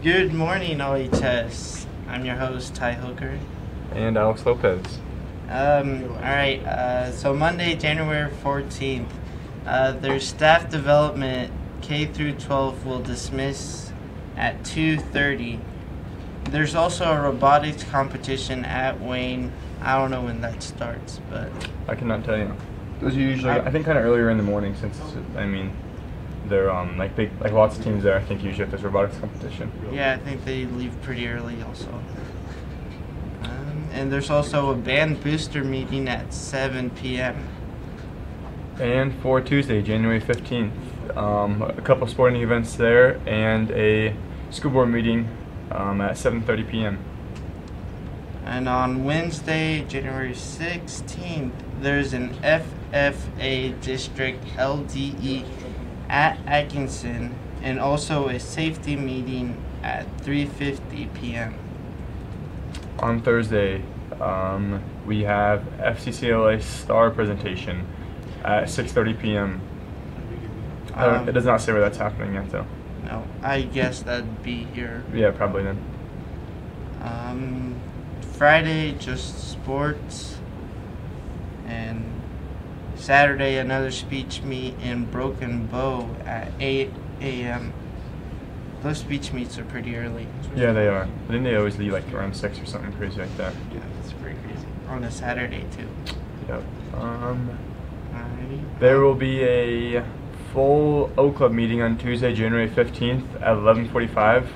Good morning, OHS. I'm your host, Ty Hooker. And Alex Lopez. Alright, so Monday, January 14th, there's staff development. K through 12 will dismiss at 2:30. There's also a robotics competition at Wayne. I don't know when that starts, but I cannot tell you. Those are usually, I think, kind of earlier in the morning since, they're like big, like lots of teams there. I think usually at this robotics competition. yeah, I think they leave pretty early also. And there's also a band booster meeting at 7 p.m. And for Tuesday, January 15th, a couple sporting events there and a school board meeting at 7:30 p.m. And on Wednesday, January 16th, there's an FFA District LDE at Atkinson and also a safety meeting at 3:50 p.m. On Thursday, we have FCCLA STAR presentation at 6:30 p.m. It does not say where that's happening yet, though. No, I guess that'd be here. Yeah, probably then. Friday, just sports. And Saturday, another speech meet in Broken Bow at 8 a.m. Those speech meets are pretty early. Yeah, they are. I think they always leave like around 6 or something crazy like that. Yeah, that's pretty crazy. On a Saturday, too. Yep. Alrighty. There will be a full O Club meeting on Tuesday, January 15th at 11:45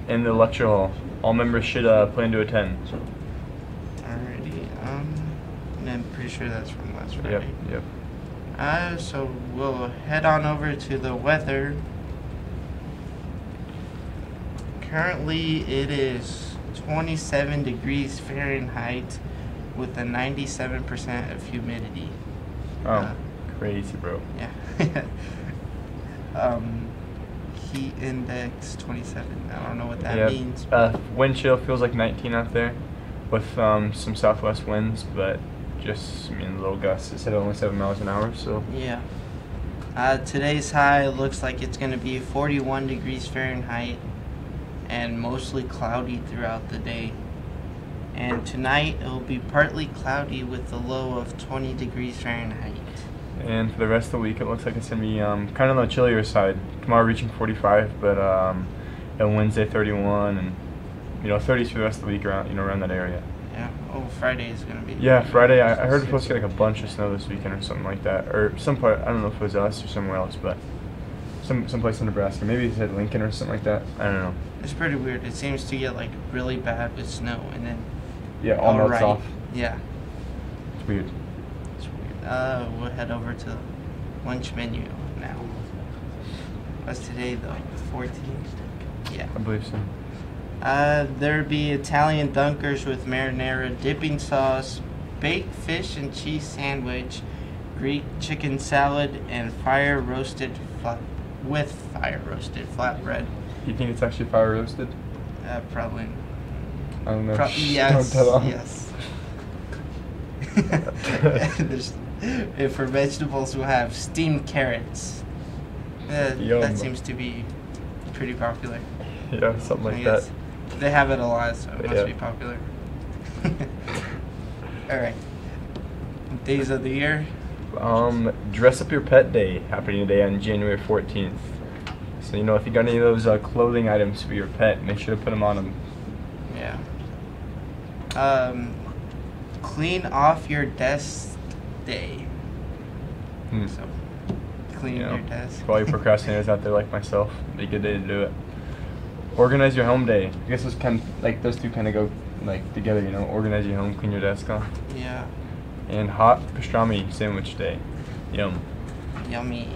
in the lecture hall. All members should plan to attend. Alrighty. And I'm pretty sure that's from last Friday. Yep. So we'll head on over to the weather. Currently, it is 27 degrees Fahrenheit with a 97% of humidity. Oh, crazy, bro. Yeah. Heat index 27. I don't know what that Yep. means. Wind chill feels like 19 out there with some southwest winds, but just, little gusts. It said only 7 miles an hour, so. Yeah. Today's high looks like it's going to be 41 degrees Fahrenheit and mostly cloudy throughout the day. And tonight it will be partly cloudy with a low of 20 degrees Fahrenheit. And for the rest of the week, it looks like it's going to be kind of on the chillier side. Tomorrow reaching 45, but and Wednesday 31, and 30s for the rest of the week around that area. Yeah. Oh, Friday is going to be. Yeah, Friday. I heard we're supposed to get like a bunch of snow this weekend or something like that, or some part. I don't know if it was us or somewhere else, but some place in Nebraska. Maybe it said Lincoln or something like that. I don't know. It's pretty weird. It seems to get like really bad with snow, and then. Yeah, all melts off. Yeah. It's weird. We'll head over to lunch menu now. What's today though? 14th? Yeah. I believe so. There'd be Italian dunkers with marinara dipping sauce, baked fish and cheese sandwich, Greek chicken salad, and fire roasted flatbread. You think it's actually fire roasted? Probably. I don't know. Yes. Don't tell them. Yes. And for vegetables, we'll have steamed carrots. That seems to be pretty popular. Yeah, something like that. They have it a lot, so it must Yeah. be popular. Alright. Days of the year? Dress Up Your Pet Day happening today on January 14th. So, if you got any of those clothing items for your pet, make sure to put them on them. Yeah. Clean off your desk day. So, clean your desk. For all you procrastinators out there like myself, be a good day to do it. Organize your home day. I guess those two kind of go together, Organize your home, clean your desk off. Yeah. And hot pastrami sandwich day. Yum. Yummy.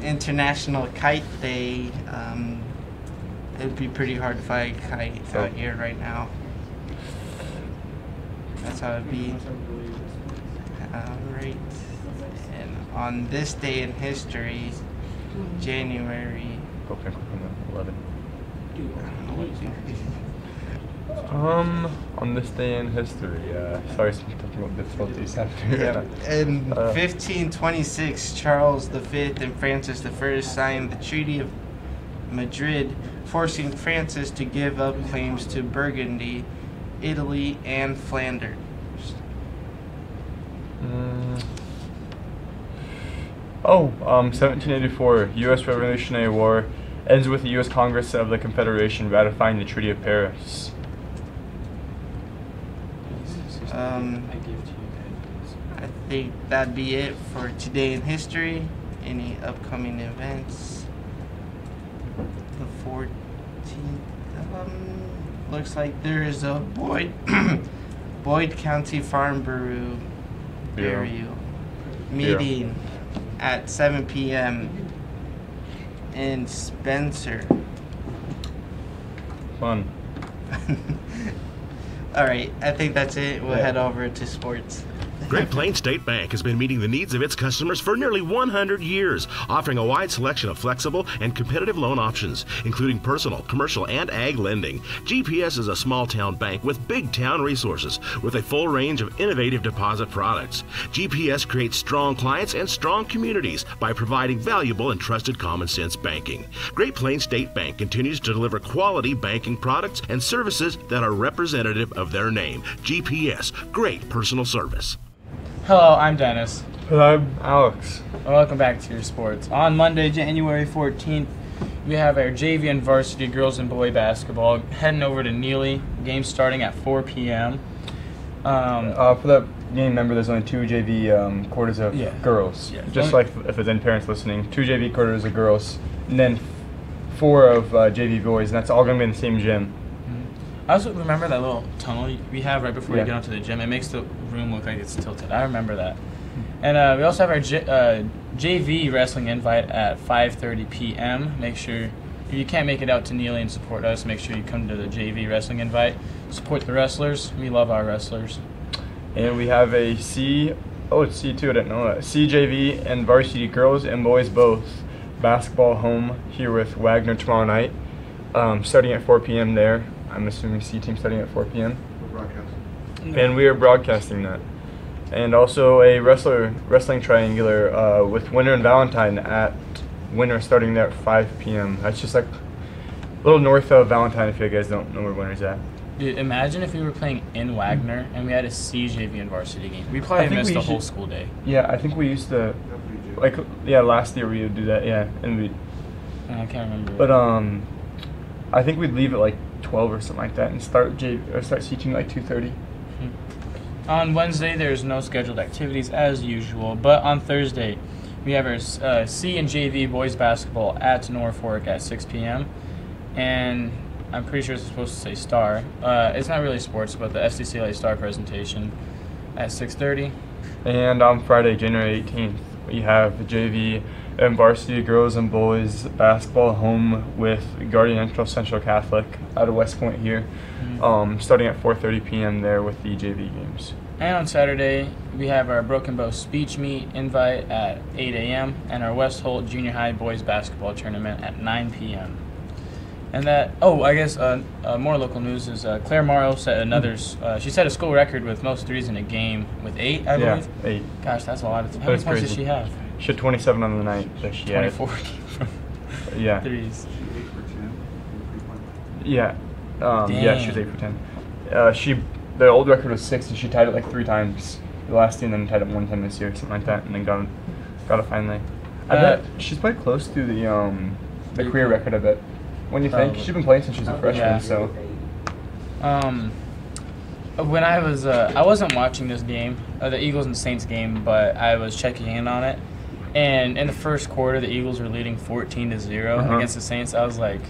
International Kite Day. It'd be pretty hard to find a kite out here right now. That's how it'd be. Right. And on this day in history, January. Go pick up on the 11. I don't know what to do. On this day in history, sorry, some technical difficulties happening. Yeah. In 1526, Charles V and Francis I signed the Treaty of Madrid, forcing Francis to give up claims to Burgundy, Italy, and Flanders. 1784, U.S. Revolutionary War ends with the U.S. Congress of the Confederation ratifying the Treaty of Paris. I think that'd be it for today in history. Any upcoming events? The 14th. Looks like there is a Boyd County Farm Bureau meeting at 7 p.m. in Spencer. Fun. All right, I think that's it. We'll head over to sports. Great Plains State Bank has been meeting the needs of its customers for nearly 100 years, offering a wide selection of flexible and competitive loan options, including personal, commercial, and ag lending. GPS is a small-town bank with big-town resources, with a full range of innovative deposit products. GPS creates strong clients and strong communities by providing valuable and trusted common-sense banking. Great Plains State Bank continues to deliver quality banking products and services that are representative of their name. GPS, great personal service. Hello, I'm Dennis. Hello, I'm Alex. Welcome back to your sports. On Monday, January 14th, we have our JV and varsity girls and boy basketball heading over to Neely. Game starting at 4 p.m. For that game, remember there's only 2 JV quarters of girls. Yeah. Just like if there's any parents listening, 2 JV quarters of girls, and then 4 of JV boys, and that's all going to be in the same gym. I also remember that little tunnel we have right before you get onto the gym. It makes the room look like it's tilted. I remember that. And we also have our JV wrestling invite at 5:30 p.m. Make sure, if you can't make it out to Neely and support us, make sure you come to the JV wrestling invite. Support the wrestlers. We love our wrestlers. And we have a it's C2, I didn't know that. CJV and varsity girls and boys both basketball home here with Wagner tomorrow night, starting at 4 p.m. there. I'm assuming C team starting at 4 p.m. We're broadcasting. And we are broadcasting that. And also a wrestling triangular with Winter and Valentine at Winter starting there at 5 p.m. That's just like a little north of Valentine if you guys don't know where Winter's at. Dude, imagine if we were playing in Wagner and we had a CJV and varsity game. We probably missed the whole school day. Yeah, I think we used to, last year we would do that, and I can't remember. But I think we'd leave at like 12 or something like that and start teaching like 2:30. On Wednesday, there's no scheduled activities as usual, but on Thursday, we have our C and JV boys basketball at Norfolk at 6 p.m. And I'm pretty sure it's supposed to say Star. It's not really sports, but the FCCLA Star presentation at 6:30. And on Friday, January 18th, we have the JV and varsity girls and boys basketball home with Guardian Central Catholic out of West Point here, starting at 4:30 p.m. there with the JV games. And on Saturday, we have our Broken Bow speech meet invite at 8 a.m. and our West Holt Junior High boys basketball tournament at 9 p.m. And more local news is Claire Morrow set she set a school record with most threes in a game with 8, I believe. Yeah, 8. Gosh, that's a lot of How many points did she have? She had 27 on the night that she 24 had. from Yeah. threes. 8 for 10. Yeah. Yeah, she was 8 for 10. The old record was 6, and she tied it like 3 times the last year, and then tied it 1 time this year, something like that, and then got it finally. I bet she's probably close to the career record. I bet. When you think she's been playing since she was a freshman, so. When I wasn't watching this game, the Eagles and Saints game, but I was checking in on it, and in the first quarter, the Eagles were leading 14-0 against the Saints. I was like,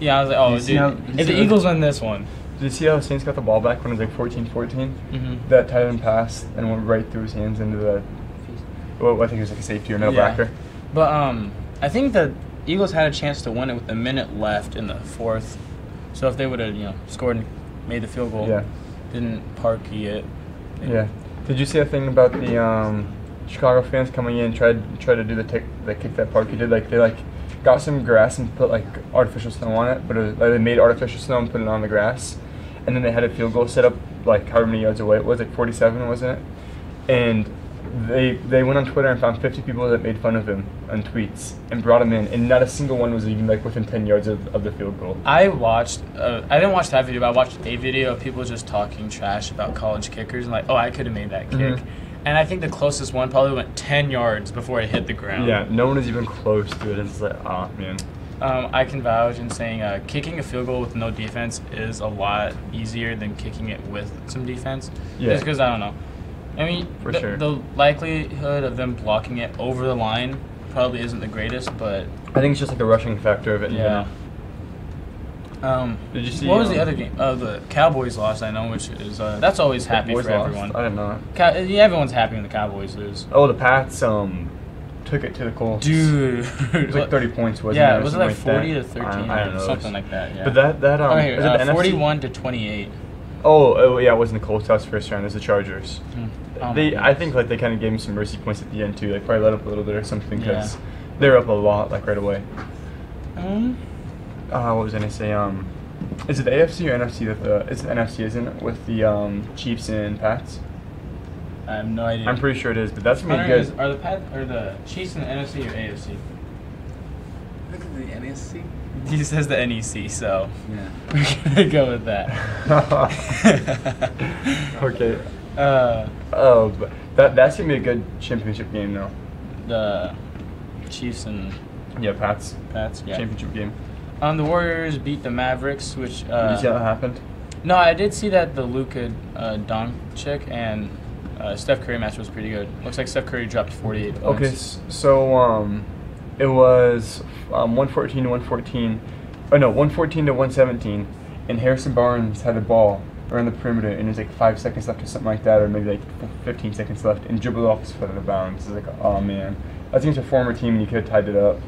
oh, dude, if the Eagles win this one. Did you see how the Saints got the ball back when it was like 14-14? That tight end pass and went right through his hands into the, I think it was like a safety or no backer. But I think the Eagles had a chance to win it with a minute left in the fourth. So if they would have, scored and made the field goal, didn't parky it. Yeah. Did you see a thing about the Chicago fans coming in tried to do the kick that Parkey did? Like they got some grass and put like artificial snow on it, but they made artificial snow and put it on the grass, and then they had a field goal set up like however many yards away it was, like 47, wasn't it? And they went on Twitter and found 50 people that made fun of him on tweets and brought him in, and not a single one was even like within 10 yards of the field goal. I watched. I didn't watch that video, but I watched a video of people just talking trash about college kickers and like, oh, I could have made that kick. Mhm. And I think the closest one probably went 10 yards before it hit the ground. Yeah, no one is even close to it. It's like, oh man. I can vouch in saying kicking a field goal with no defense is a lot easier than kicking it with some defense. Yeah. Just because I don't know. I mean, For sure. the likelihood of them blocking it over the line probably isn't the greatest, but I think it's just like the rushing factor of it. yeah. Did you see? What was the other game? The Cowboys lost, I know, which is that's always happy Boys for lost? everyone. I didn't know. Yeah, everyone's happy when the Cowboys lose. Oh, the Pats took it to the Colts. Dude, It was like 30 points, wasn't yeah, it? or was it like something 40 that? to 13 I don't or know. something like that? Yeah. But that Oh, here, is it the NFC? 41 to 28. Oh yeah, it wasn't the Colts. That was first round. It was the Chargers. Oh, I my think like they kind of gave him some mercy points at the end too. Like probably let up a little bit or something because Yeah. they were up a lot like right away. goodness. What was I gonna say? Is it the AFC or NFC it's the NFC, isn't it? With the Chiefs and Pats. I have no idea. I'm pretty sure it is, but that's gonna be Hunter, good. are the Chiefs in the NFC or AFC? Look at the NSC. He says the NEC, so Yeah. we're gonna go with that. Okay. uh, Oh, but that's gonna be a good championship game though. the Chiefs and Yeah, Pats Pats. Yeah. championship game. The Warriors beat the Mavericks, which. Did you see how that happened? No, I did see that the Luka Doncic and Steph Curry match was pretty good. Looks like Steph Curry dropped 48 points. Okay, so it was 114 to 114. Oh no, 114 to 117, and Harrison Barnes had the ball around the perimeter, and there's like 5 seconds left or something like that, or maybe like 15 seconds left, and dribbled off his foot out of bounds. It's like, oh man, I think it's a former team, and you could have tied it up.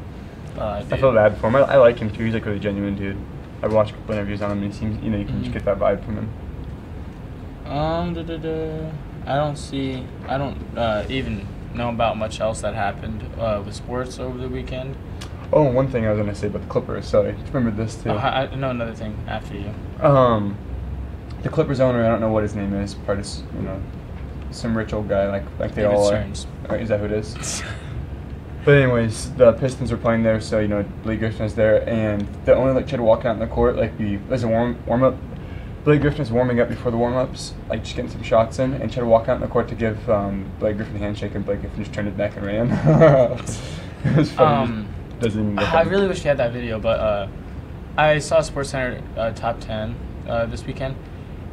I feel bad for him. I like him too. He's like a really genuine dude. I've watched a couple interviews on him, and he seems, you can just get that vibe from him. I don't even know about much else that happened with sports over the weekend. Oh, one thing I was gonna say about the Clippers. Sorry, remember this too. I know another thing after you. The Clippers owner, I don't know what his name is, part of some rich old guy like they David all Stearns. are. Is that who it is? But anyways, the Pistons were playing there, so Blake Griffin was there, and the owner tried to walk out in the court as a warm up. Blake Griffin was warming up before the warm ups, like just getting some shots in, and tried to walk out in the court to give Blake Griffin a handshake, and Blake Griffin just turned it back and ran. It was funny. Doesn't even look I really wish we had that video, but I saw SportsCenter top 10 this weekend,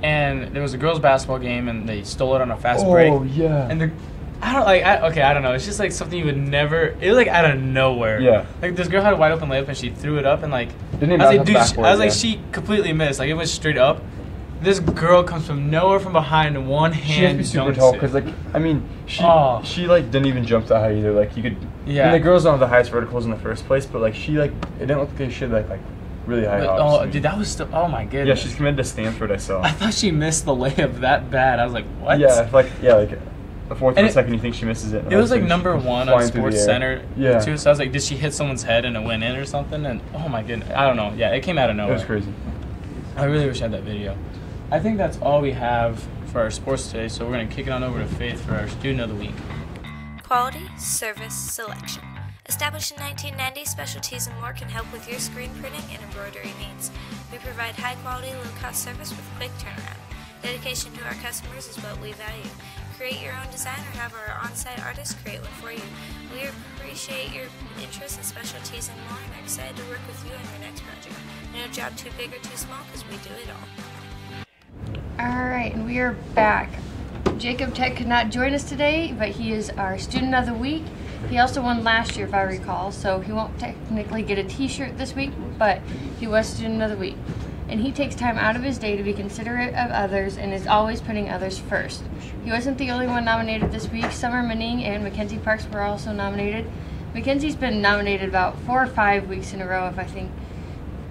and there was a girls' basketball game, and they stole it on a fast break. Oh yeah. And I don't know. It's just like something you would never. It was like out of nowhere. Yeah. Like this girl had a wide open layup and she threw it up and like. Didn't even I was like, bounce dude. backward, I was like, yeah. she completely missed. Like it went straight up. This girl comes from nowhere from behind and one She has hand to be super dunks tall it. because Oh. she didn't even jump that high either. Like you could. Yeah. I mean, the girls don't have the highest verticals in the first place, but she it didn't look like she had like really high But, hops. dude, that was still. Oh my goodness. Yeah, she's committed to Stanford. I saw. I thought she missed the layup that bad. I was like, what? Yeah, the fourth And or second you think she misses it. and It was all like of a sudden number she's one on flying through the Sports air. Center Yeah. too. So I was like, did she hit someone's head and it went in or something? And oh my goodness, I don't know. Yeah, it came out of It nowhere. was crazy. I really wish I had that video. I think that's all we have for our sports today. So we're gonna kick it on over to Faith for our student of the week. Quality Service Selection. Established in 1990, Specialties and More can help with your screen printing and embroidery needs. We provide high-quality, low-cost service with quick turnaround. Dedication to our customers is what we value. Create your own design or have our on-site artists create one for you. We appreciate your interest in Specialties and More and are excited to work with you on your next project. No job too big or too small because we do it all. All right, and we are back. Jacob Tech could not join us today, but he is our student of the week. He also won last year, if I recall, so he won't technically get a t-shirt this week, but he was student of the week. And he takes time out of his day to be considerate of others and is always putting others first. He wasn't the only one nominated this week. Summer Manning and Mackenzie Parks were also nominated. Mackenzie's been nominated about 4 or 5 weeks in a row,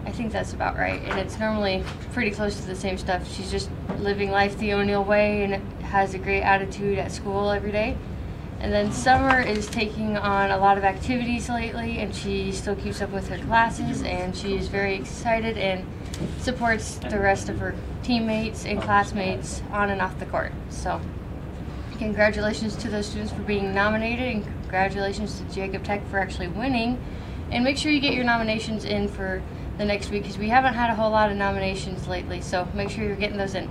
I think that's about right, and it's normally pretty close to the same stuff. She's just living life the O'Neill way and has a great attitude at school every day. And then Summer is taking on a lot of activities lately, and she still keeps up with her classes, and she is very excited and supports the rest of her teammates and classmates on and off the court. So Congratulations to those students for being nominated, and congratulations to Jacob Tech for actually winning. And make sure you get your nominations in for the next week, because we haven't had a whole lot of nominations lately, so make sure you're getting those in.